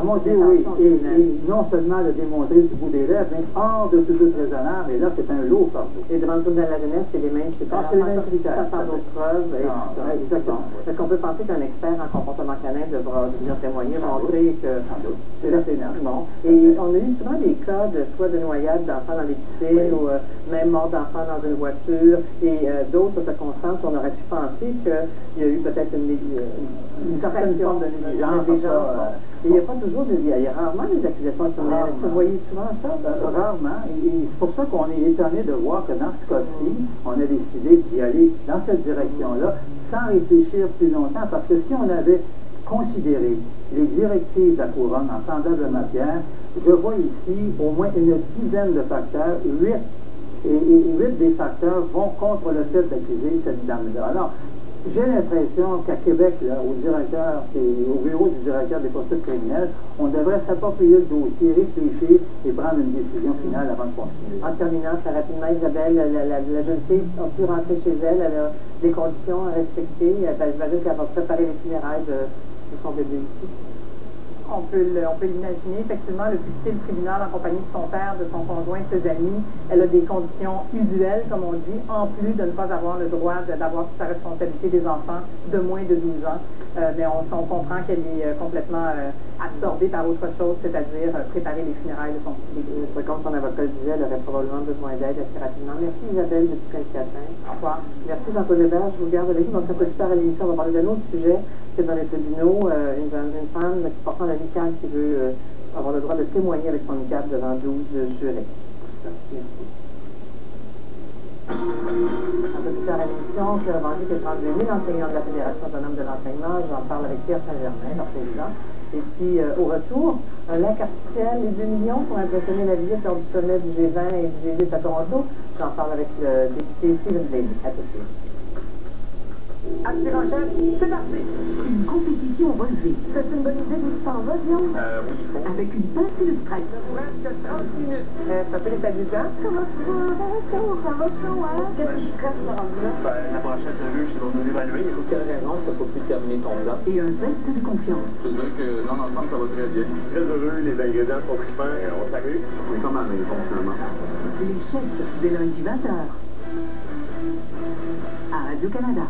À mon Dieu, oui. Et non seulement le démontrer du bout des lèvres, mais hors de tout doute raisonnable. Et là, c'est un lourd fardeau. Et devant le trouble de la jeunesse, c'est les mêmes critères. C'est les mêmes critères. Ça part d'autres preuves. Exactement. Est-ce qu'on peut penser qu'un expert en comportement canin devra venir témoigner, montrer que... C'est assez énorme. Bon. Et on a eu souvent des cas soit de noyade d'enfants dans des piscines ou même mort d'enfants dans une voiture et d'autres circonstances où on aurait pu penser qu'il y a eu peut-être une certaine forme de négligence. Et il n'y a pas toujours, il y a rarement des accusations criminelles. Est-ce que vous voyez souvent ça? Rarement. Et c'est pour ça qu'on est étonné de voir que dans ce cas-ci, on a décidé d'y aller dans cette direction-là sans réfléchir plus longtemps. Parce que si on avait considéré les directives de la Couronne en semblable matière, je vois ici au moins une dizaine de facteurs, 8 des facteurs vont contre le fait d'accuser cette dame-là. Alors, j'ai l'impression qu'à Québec, là, au bureau du directeur des poursuites criminelles, on devrait s'approprier le dossier, réfléchir et prendre une décision finale avant de continuer. En terminant, très rapidement, Isabelle, la jeune fille a pu rentrer chez elle, elle a des conditions à respecter. J'imagine qu'elle va préparer les funérailles de son bébé ici. On peut l'imaginer. Effectivement, elle a pu quitter le tribunal en compagnie de son père, de son conjoint, de ses amis. Elle a des conditions usuelles, comme on dit, en plus de ne pas avoir le droit d'avoir sous sa responsabilité des enfants de moins de 12 ans. Mais on comprend qu'elle est complètement absorbée par autre chose, c'est-à-dire préparer les funérailles de son petit bébé. Comme son avocat le disait, elle aurait probablement besoin d'aide assez rapidement. Merci Isabelle de Saint-Catherine. Au revoir. Merci Jean-Paul Lebert. Je vous garde avec vous. Donc, un peu plus tard à l'émission, on va parler d'un autre sujet. C'est dans les tribunaux, une femme qui porte un amical qui veut avoir le droit de témoigner avec son amical devant 12 jurés. Merci. Un peu plus tard à l'émission, j'ai revendiqué 32 000 enseignants de la Fédération autonome de l'enseignement. J'en parle avec Pierre Saint-Germain, leur président. Et puis, au retour, un lac artificiel et 2 millions pour impressionner la visite lors du sommet du G20 et du G8 à Toronto. J'en parle avec le député Stephen Bailey. À tout de suite. Aspirogène, c'est parti! Une compétition relevée. C'est une bonne idée d'où tu t'en vas, Guillaume? Oui, il faut. Avec une pincée de stress. Presque 30 minutes. C'est un peu déstabilisant. Comment tu vas? Ça va chaud, hein? Qu'est-ce qui stresse, ce rendu-là? La brochette de juge, c'est pour nous évaluer. Pour quelle raison ça ne faut plus terminer ton plan? Et un zeste de confiance. Je te dirais que dans l'ensemble, ça va très bien. Très heureux, les ingrédients sont super, on s'amuse. On est comme à la maison, finalement. Les chefs, dès lundi 20h. À Radio-Canada.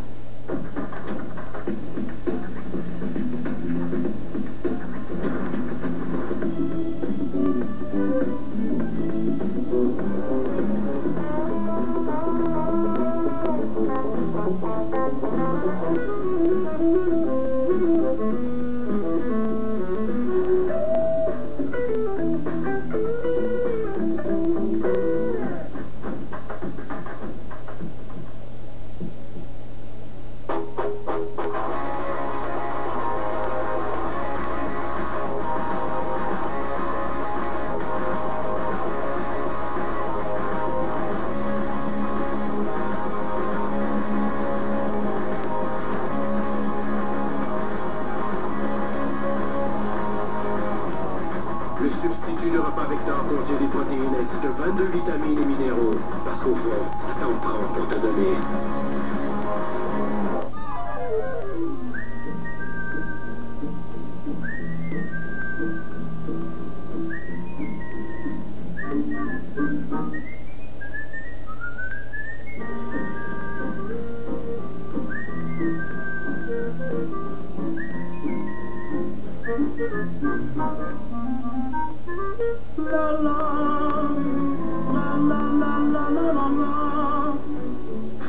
Le substitut de repas Vector contient des protéines ainsi que 22 vitamines et minéraux. Parce qu'au fond, ça t'en prend pour te donner.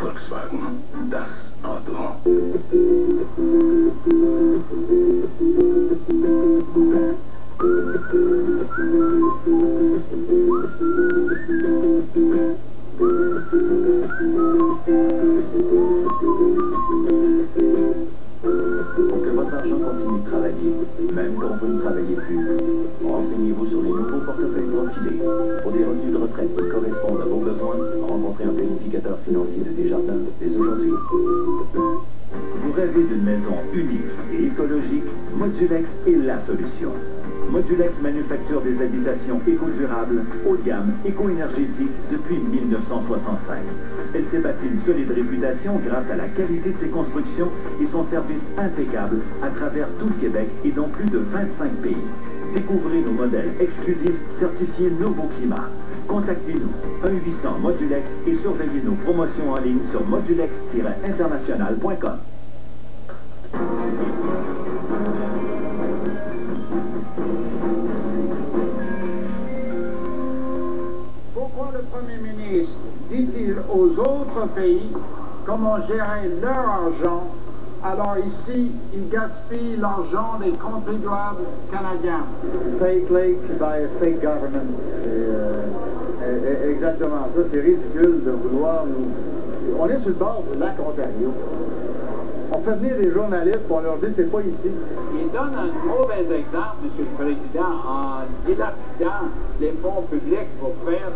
Volkswagen, das Auto. Pour que votre argent continue de travailler, même quand vous ne travaillez plus, renseignez-vous sur les nouveaux portefeuilles profilés. Pour des revenus de retraite qui correspondent à vos besoins, rencontrez un planificateur financier de Desjardins dès aujourd'hui. Vous rêvez d'une maison unique et écologique, Modulex est la solution. Modulex manufacture des habitations éco-durables, haut de gamme, éco-énergétiques depuis 1965. Elle s'est bâtie une solide réputation grâce à la qualité de ses constructions et son service impeccable à travers tout le Québec et dans plus de 25 pays. Découvrez nos modèles exclusifs certifiés Nouveau Climat. Contactez-nous 1-800-MODULEX et surveillez nos promotions en ligne sur modulex-international.com. Pourquoi le Premier ministre dit-il aux autres pays comment gérer leur argent, alors ici, il gaspille l'argent des contribuables canadiens? Fake lake by a fake government. C'est exactement ça. C'est ridicule de vouloir nous... On est sur le bord du lac Ontario. On fait venir des journalistes et on leur dit c'est pas ici. Il donne un mauvais exemple, M. le Président, en dilapidant les fonds publics pour faire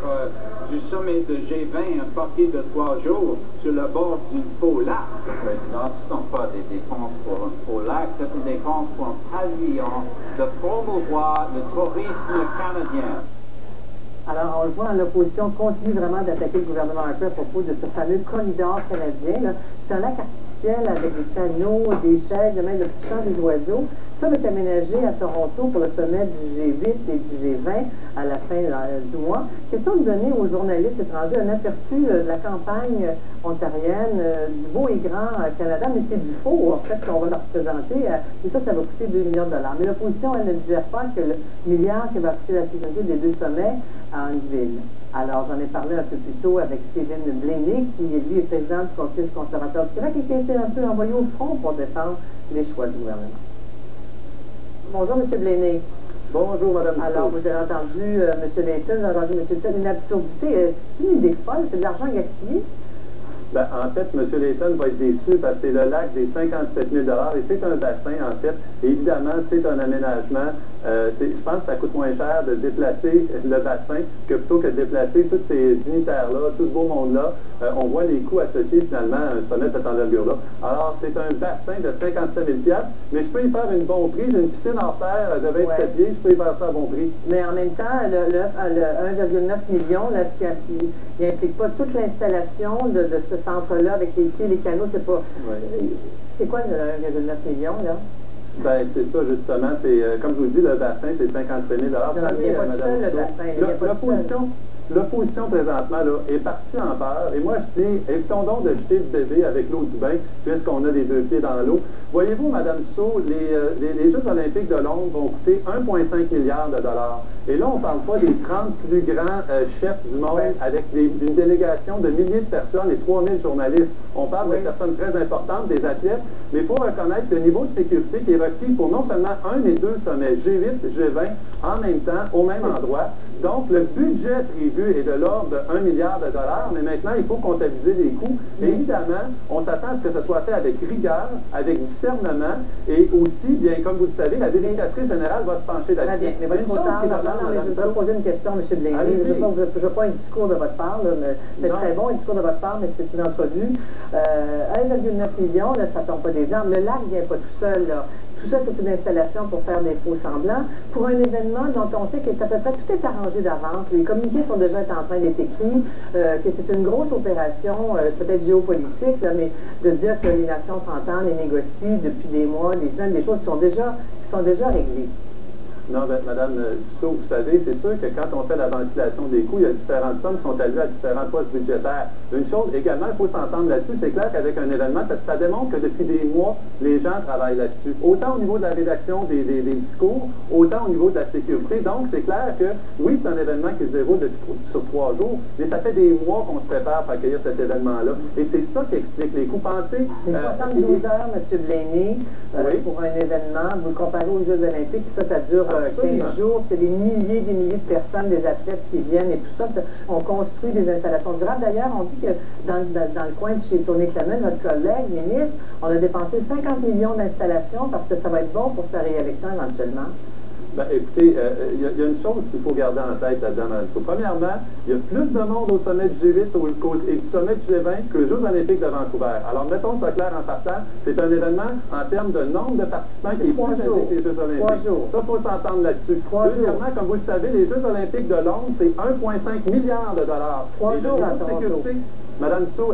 du sommet de G20 un paquet de 3 jours sur le bord d'une faux lac. Le Président, ce ne sont pas des dépenses pour un faux lac, c'est une dépense pour un pavillon de promouvoir le tourisme canadien. Alors, on le voit, l'opposition continue vraiment d'attaquer le gouvernement Harper à propos de ce fameux corridor canadien. C'est un lac artificiel avec des canaux, des chaises, même le petit chant des oiseaux. Ça va être aménagé à Toronto pour le sommet du G8 et du G20 à la fin du mois. Question de donner aux journalistes étrangers un aperçu de la campagne ontarienne, du beau et grand Canada, mais c'est du faux, en fait, qu'on va leur présenter. Et ça va coûter 2 millions de dollars. Mais l'opposition, elle ne digère pas que le milliard qui va coûter la sécurité des 2 sommets à une ville. Alors, j'en ai parlé un peu plus tôt avec Stephen Blaney, qui, lui, est président du caucus conservateur du Québec et qui a été un peu envoyé au front pour défendre les choix du gouvernement. Bonjour, M. Blaney. Bonjour, Mme Alors, vous avez entendu M. Layton, vous avez entendu M. Layton, une absurdité. C'est une idée folle, c'est de l'argent gaspillé? Ben, en fait, M. Layton va être déçu parce que c'est le lac des 57 000 $ et c'est un bassin, en fait. Et évidemment, c'est un aménagement. Je pense que ça coûte moins cher de déplacer le bassin que plutôt que de déplacer tous ces dignitaires-là, tout ce beau monde-là. On voit les coûts associés finalement à un sommet de cette envergure-là. Alors, c'est un bassin de 57 000 $, mais je peux y faire une bonne prix. J'ai une piscine hors terre de 27 pieds, je peux y faire ça à bon prix. Mais en même temps, le 1,9 million, là, il n'implique pas toute l'installation de ce centre-là avec les quais, les canaux, c'est pas... Ouais. C'est quoi le 1,9 million, là? Ben, c'est ça, justement. C'est, comme je vous dis, le bassin, c'est 57 000 $. L'opposition, présentement, là, est partie en peur. Et moi, je dis, évitons donc de jeter le bébé avec l'eau du bain, puisqu'on a les 2 pieds dans l'eau. Voyez-vous, Mme Sow, les Jeux olympiques de Londres vont coûter 1,5 milliard de dollars. Et là, on ne parle pas des 30 plus grands chefs du monde avec une délégation de milliers de personnes et 3000 journalistes. On parle de personnes très importantes, des athlètes, mais il faut reconnaître le niveau de sécurité qui est requis pour non seulement un et deux sommets, G8, G20, en même temps, au même endroit. Donc, le budget prévu est de l'ordre de 1 milliard de dollars, mais maintenant, il faut comptabiliser les coûts. Et évidemment, on s'attend à ce que ce soit fait avec rigueur, avec discernement, et aussi, bien, comme vous le savez, la vérificatrice générale va se pencher là-dessus. Mais votre je voudrais poser une question, M. Blaney. Je ne veux pas un discours de votre part, c'est très bon, un discours de votre part, mais c'est une entrevue. 1,9 million, là, ça ne tombe pas des arbres. Le lac ne vient pas tout seul, là. Tout ça, c'est une installation pour faire des faux semblants. Pour un événement dont on sait que à peu près tout est arrangé d'avance, les communiqués sont déjà en train d'être écrits, que c'est une grosse opération, peut-être géopolitique, là, mais de dire que les nations s'entendent et négocient depuis des mois, des semaines, des choses qui sont déjà réglées. Non, ben, Madame Dussault, vous savez, c'est sûr que quand on fait la ventilation des coûts, il y a différentes sommes qui sont allouées à différents postes budgétaires. Une chose également, il faut s'entendre là-dessus, c'est clair qu'avec un événement, ça démontre que depuis des mois, les gens travaillent là-dessus. Autant au niveau de la rédaction des discours, autant au niveau de la sécurité. Donc, c'est clair que, oui, c'est un événement qui se déroule sur 3 jours, mais ça fait des mois qu'on se prépare pour accueillir cet événement-là. Et c'est ça qui explique les coûts. Pensez... 72 heures, M. Blaney, pour un événement, vous le comparez aux Jeux olympiques, ça dure 15 jours, c'est des milliers de personnes, des athlètes qui viennent et tout ça. On construit des installations durables. D'ailleurs, on dit que dans le coin de chez Tony Clement, notre collègue ministre, on a dépensé 50 millions d'installations parce que ça va être bon pour sa réélection éventuellement. Ben, écoutez, il y a une chose qu'il faut garder en tête là-dedans. Premièrement, il y a plus de monde au sommet du G8 et du sommet du G20 que les Jeux olympiques de Vancouver. Alors, mettons ça clair en partant, c'est un événement en termes de nombre de participants qui est plus élevé que les Jeux olympiques. 3 jours. Ça, il faut s'entendre là-dessus. Deuxièmement, comme vous le savez, les Jeux olympiques de Londres, c'est 1,5 milliard de dollars. 3 jours à Toronto. Madame Sow,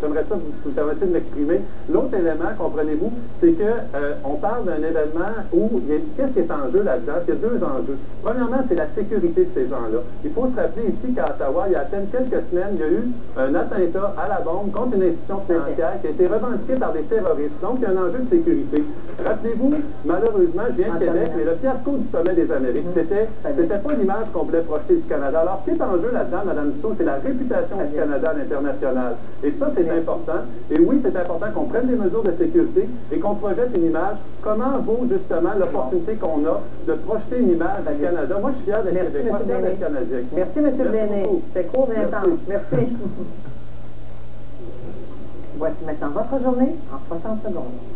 j'aimerais ça vous permettre de m'exprimer. L'autre élément, comprenez-vous, c'est que on parle d'un événement où, qu'est-ce qui est en jeu là-dedans? Il y a deux enjeux. Premièrement, c'est la sécurité de ces gens-là. Il faut se rappeler ici qu'à Ottawa, il y a à peine quelques semaines, il y a eu un attentat à la bombe contre une institution financière qui a été revendiqué par des terroristes. Donc, il y a un enjeu de sécurité. Rappelez-vous, malheureusement, je viens de Québec, mais le fiasco du sommet des Amériques, c'était pas l'image qu'on voulait projeter du Canada. Alors, ce qui est en jeu là-dedans, Mme Sow, c'est la réputation du Canada à l'international. Et ça, c'est important. Et oui, c'est important qu'on prenne des mesures de sécurité et qu'on projette une image. Comment vaut justement l'opportunité qu'on a de projeter une image du Canada? Moi, je suis fier d'être Québécois, fier d'être Canadien. Merci, M. Bléné. C'était court et intense. Merci. Voici maintenant votre journée en 60 secondes.